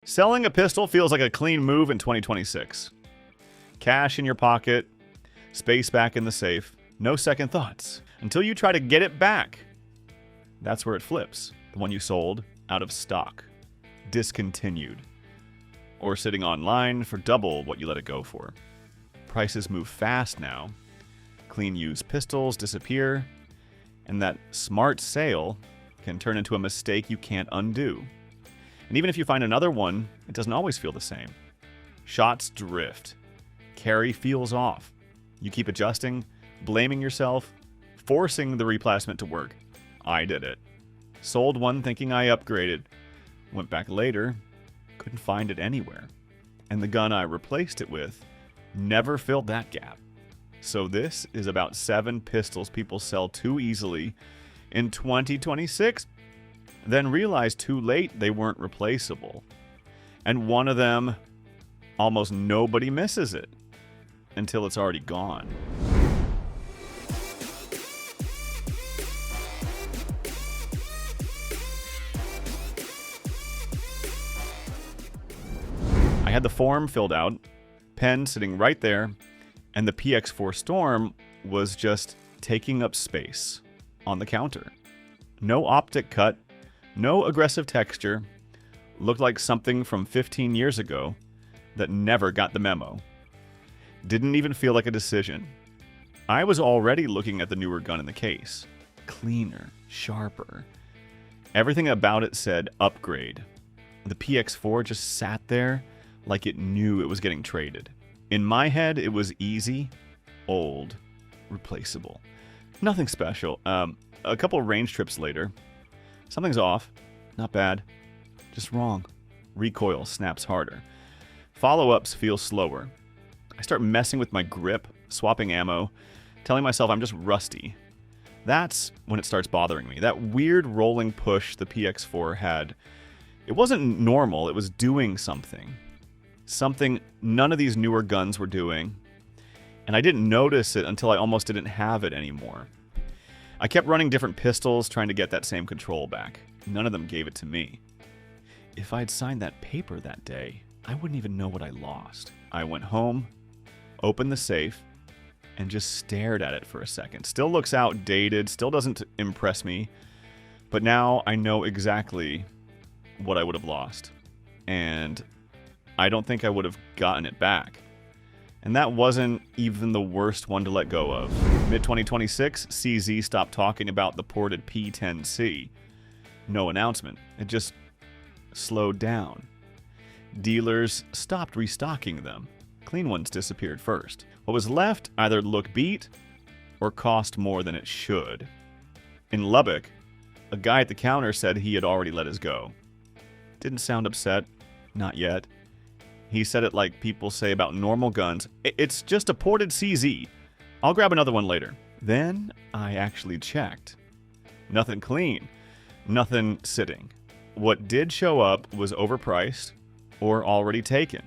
Selling a pistol feels like a clean move in 2026. Cash in your pocket, space back in the safe, no second thoughts. Until you try to get it back. That's where it flips. The one you sold, out of stock, discontinued, or sitting online for double what you let it go for. Prices move fast now. Clean used pistols disappear, and that smart sale can turn into a mistake you can't undo. And even if you find another one, it doesn't always feel the same. Shots drift. Carry feels off. You keep adjusting, blaming yourself, forcing the replacement to work. I did it. Sold one thinking I upgraded. Went back later, couldn't find it anywhere. And the gun I replaced it with never filled that gap. So this is about 7 pistols people sell too easily in 2026, then realize too late they weren't replaceable. And one of them, almost nobody misses it until it's already gone. I had the form filled out, pen sitting right there, and the PX4 Storm was just taking up space on the counter. No optic cut, no aggressive texture, looked like something from 15 years ago that never got the memo. Didn't even feel like a decision. I was already looking at the newer gun in the case. Cleaner, sharper. Everything about it said upgrade. The PX4 just sat there like it knew it was getting traded. In my head, it was easy, old, replaceable. Nothing special. A couple range trips later, something's off. Not bad. Just wrong. Recoil snaps harder. Follow-ups feel slower. I start messing with my grip, swapping ammo, telling myself I'm just rusty. That's when it starts bothering me. That weird rolling push the PX4 had. It wasn't normal. It was doing something. Something none of these newer guns were doing. And I didn't notice it until I almost didn't have it anymore. I kept running different pistols trying to get that same control back. None of them gave it to me. If I'd signed that paper that day, I wouldn't even know what I lost. I went home, opened the safe, and just stared at it for a second. Still looks outdated, still doesn't impress me, but now I know exactly what I would have lost. And I don't think I would have gotten it back. And that wasn't even the worst one to let go of. Mid-2026, CZ stopped talking about the ported P10C. No announcement. It just slowed down. Dealers stopped restocking them. Clean ones disappeared first. What was left either looked beat or cost more than it should. In Lubbock, a guy at the counter said he had already let his go. Didn't sound upset. Not yet. He said it like people say about normal guns. It's just a ported CZ. I'll grab another one later. Then I actually checked. Nothing clean. Nothing sitting. What did show up was overpriced or already taken.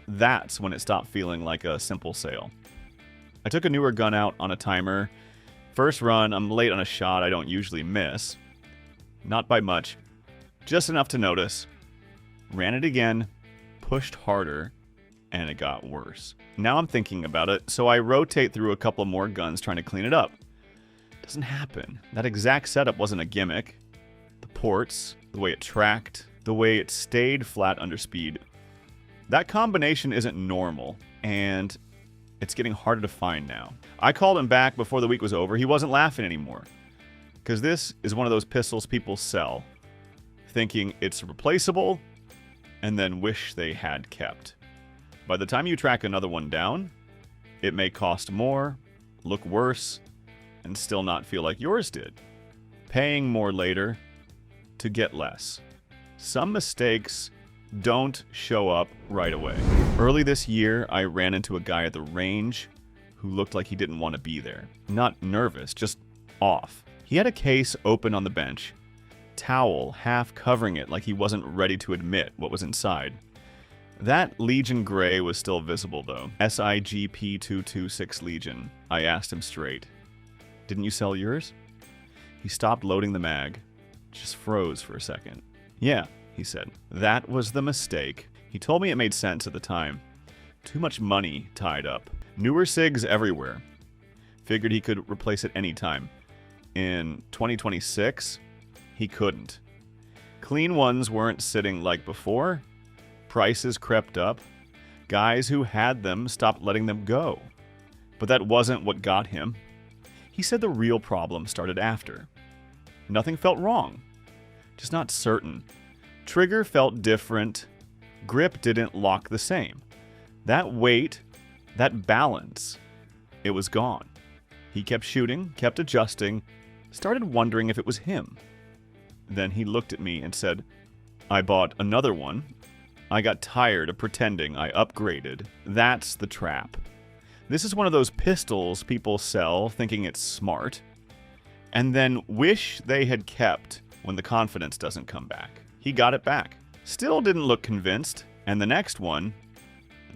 That's when it stopped feeling like a simple sale. I took a newer gun out on a timer. First run, I'm late on a shot I don't usually miss. Not by much. Just enough to notice. Ran it again. Pushed harder, and it got worse. Now I'm thinking about it, so I rotate through a couple more guns trying to clean it up. Doesn't happen. That exact setup wasn't a gimmick. The ports, the way it tracked, the way it stayed flat under speed. That combination isn't normal, and it's getting harder to find now. I called him back before the week was over. He wasn't laughing anymore. Because this is one of those pistols people sell, thinking it's replaceable, and then wish they had kept. By the time you track another one down, it may cost more, look worse, and still not feel like yours did. Paying more later to get less. Some mistakes don't show up right away. Early this year, I ran into a guy at the range who looked like he didn't want to be there. Not nervous, just off. He had a case open on the bench, towel half covering it like he wasn't ready to admit what was inside. That Legion Gray was still visible though. SIGP226 Legion. I asked him straight. Didn't you sell yours? He stopped loading the mag. Just froze for a second. Yeah, he said. That was the mistake. He told me it made sense at the time. Too much money tied up. Newer SIGs everywhere. Figured he could replace it anytime. In 2026, he couldn't. Clean ones weren't sitting like before. Prices crept up. Guys who had them stopped letting them go. But that wasn't what got him. He said the real problem started after. Nothing felt wrong. Just not certain. Trigger felt different. Grip didn't lock the same. That weight, that balance, it was gone. He kept shooting, kept adjusting, started wondering if it was him. Then he looked at me and said, I bought another one. I got tired of pretending I upgraded. That's the trap. This is one of those pistols people sell thinking it's smart, and then wish they had kept when the confidence doesn't come back. He got it back. Still didn't look convinced, and the next one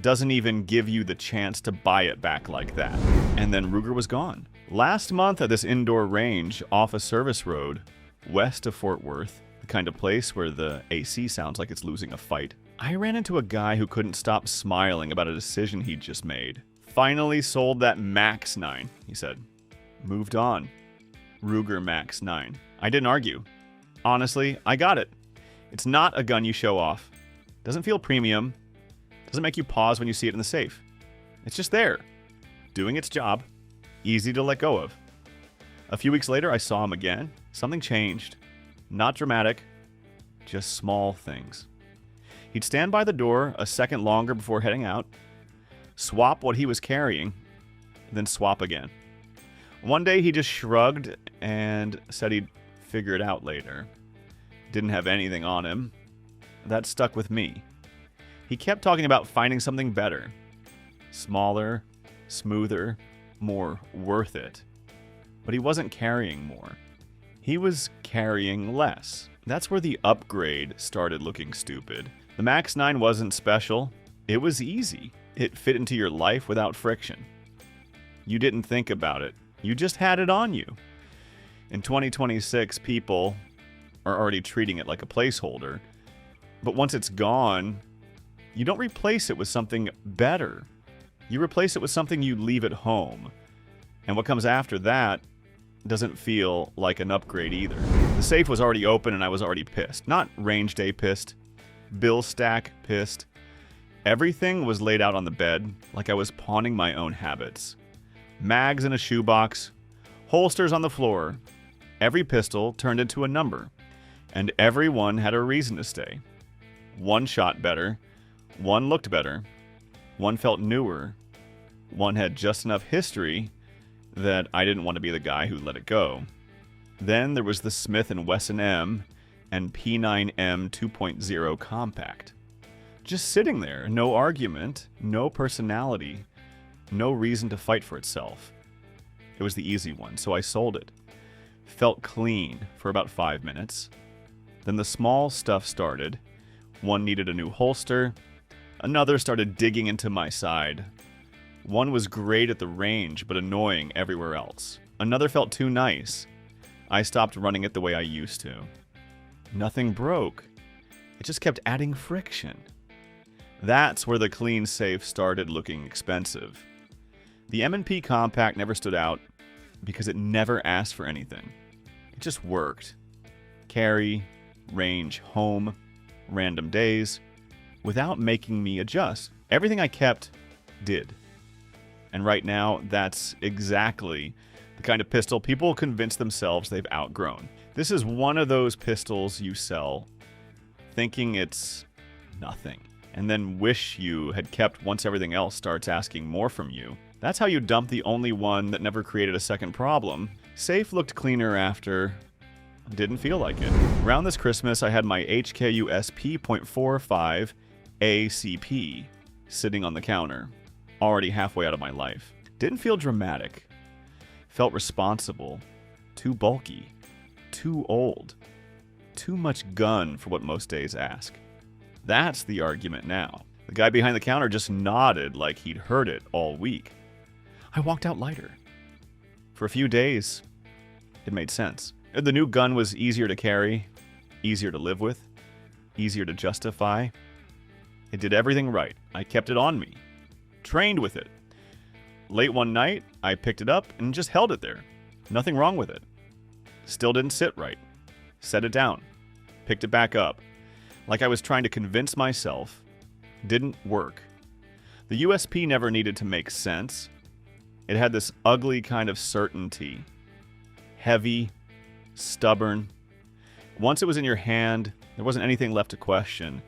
doesn't even give you the chance to buy it back like that. And then Ruger was gone. Last month at this indoor range off a service road, west of Fort Worth, the kind of place where the AC sounds like it's losing a fight, I ran into a guy who couldn't stop smiling about a decision he'd just made. Finally sold that Max 9, he said. Moved on. Ruger Max 9. I didn't argue. Honestly, I got it. It's not a gun you show off. Doesn't feel premium. Doesn't make you pause when you see it in the safe. It's just there, doing its job, easy to let go of. A few weeks later, I saw him again. Something changed. Not dramatic, just small things. He'd stand by the door a second longer before heading out, swap what he was carrying, then swap again. One day he just shrugged and said he'd figure it out later. Didn't have anything on him. That stuck with me. He kept talking about finding something better. Smaller, smoother, more worth it. But he wasn't carrying more. He was carrying less. That's where the upgrade started looking stupid. The Max 9 wasn't special. It was easy. It fit into your life without friction. You didn't think about it. You just had it on you. In 2026, people are already treating it like a placeholder. But once it's gone, you don't replace it with something better. You replace it with something you leave at home. And what comes after that doesn't feel like an upgrade either. The safe was already open and I was already pissed. Not range day pissed. Bill stack pissed. Everything was laid out on the bed like I was pawning my own habits. Mags in a shoebox, holsters on the floor. Every pistol turned into a number, and every one had a reason to stay. One shot better, one looked better, one felt newer, one had just enough history that I didn't want to be the guy who let it go. Then there was the Smith & Wesson M and P9M 2.0 compact. Just sitting there, no argument, no personality, no reason to fight for itself. It was the easy one, so I sold it. Felt clean for about 5 minutes. Then the small stuff started. One needed a new holster. Another started digging into my side. One was great at the range, but annoying everywhere else. Another felt too nice. I stopped running it the way I used to. Nothing broke. It just kept adding friction. That's where the clean safe started looking expensive. The M&P Compact never stood out because it never asked for anything. It just worked. Carry, range, home, random days, without making me adjust. Everything I kept did. And right now, that's exactly the kind of pistol people convince themselves they've outgrown. This is one of those pistols you sell thinking it's nothing, and then wish you had kept once everything else starts asking more from you. That's how you dump the only one that never created a second problem. Safe looked cleaner after. Didn't feel like it. Around this Christmas, I had my HKU SP.45 ACP sitting on the counter, already halfway out of my life. Didn't feel dramatic. Felt responsible. Too bulky. Too old. Too much gun for what most days ask. That's the argument now. The guy behind the counter just nodded like he'd heard it all week. I walked out lighter. For a few days, it made sense. The new gun was easier to carry, easier to live with. easier to justify. It did everything right. I kept it on me. Trained with it. Late one night, I picked it up and just held it there. Nothing wrong with it. Still didn't sit right. Set it down. Picked it back up. Like I was trying to convince myself. Didn't work. The USP never needed to make sense. It had this ugly kind of certainty. Heavy, stubborn. Once it was in your hand, there wasn't anything left to question.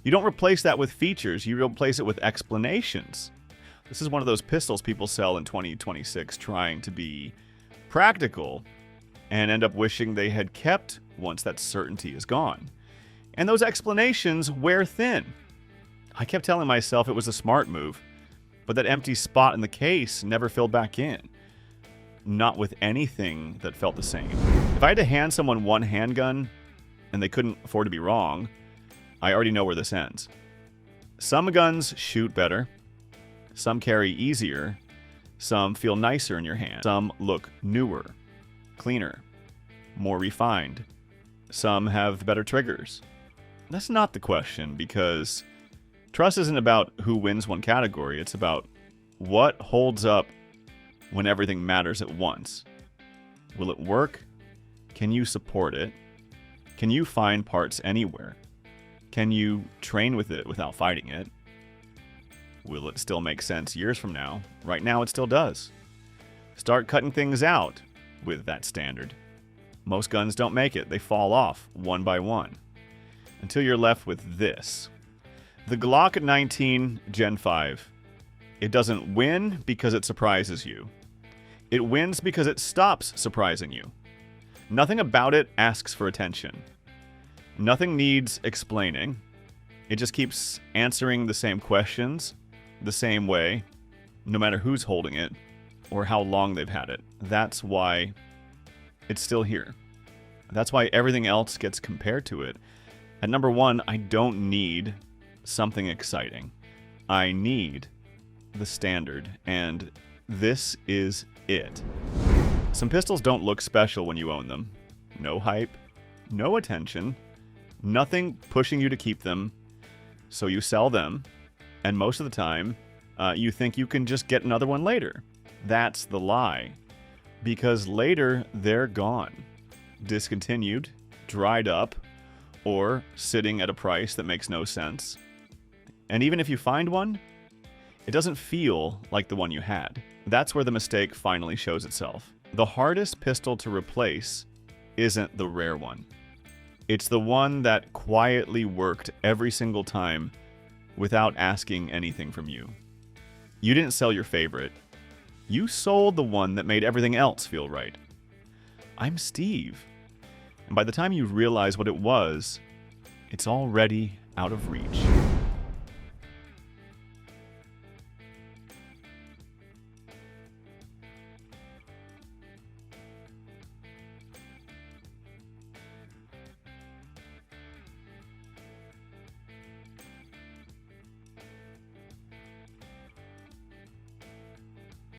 You don't replace that with features, you replace it with explanations. This is one of those pistols people sell in 2026 trying to be practical and end up wishing they had kept once that certainty is gone. And those explanations wear thin. I kept telling myself it was a smart move, but that empty spot in the case never filled back in. Not with anything that felt the same. If I had to hand someone one handgun and they couldn't afford to be wrong, I already know where this ends. Some guns shoot better. Some carry easier. Some feel nicer in your hand. Some look newer, cleaner, more refined. Some have better triggers. That's not the question, because trust isn't about who wins one category. It's about what holds up when everything matters at once. Will it work? Can you support it? Can you find parts anywhere? Can you train with it without fighting it? Will it still make sense years from now? Right now it still does. Start cutting things out with that standard. Most guns don't make it. They fall off one by one until you're left with this. The Glock 19 Gen 5. It doesn't win because it surprises you. It wins because it stops surprising you. Nothing about it asks for attention. Nothing needs explaining. It just keeps answering the same questions, the same way, no matter who's holding it or how long they've had it. That's why it's still here. That's why everything else gets compared to it. At number one, I don't need something exciting. I need the standard, and this is it. Some pistols don't look special when you own them. No hype, no attention, nothing pushing you to keep them, so you sell them, and most of the time, you think you can just get another one later. That's the lie, because later they're gone, discontinued, dried up, or sitting at a price that makes no sense. And even if you find one, it doesn't feel like the one you had. That's where the mistake finally shows itself. The hardest pistol to replace isn't the rare one. It's the one that quietly worked every single time without asking anything from you. You didn't sell your favorite. You sold the one that made everything else feel right. I'm Steve. And by the time you realize what it was, it's already out of reach.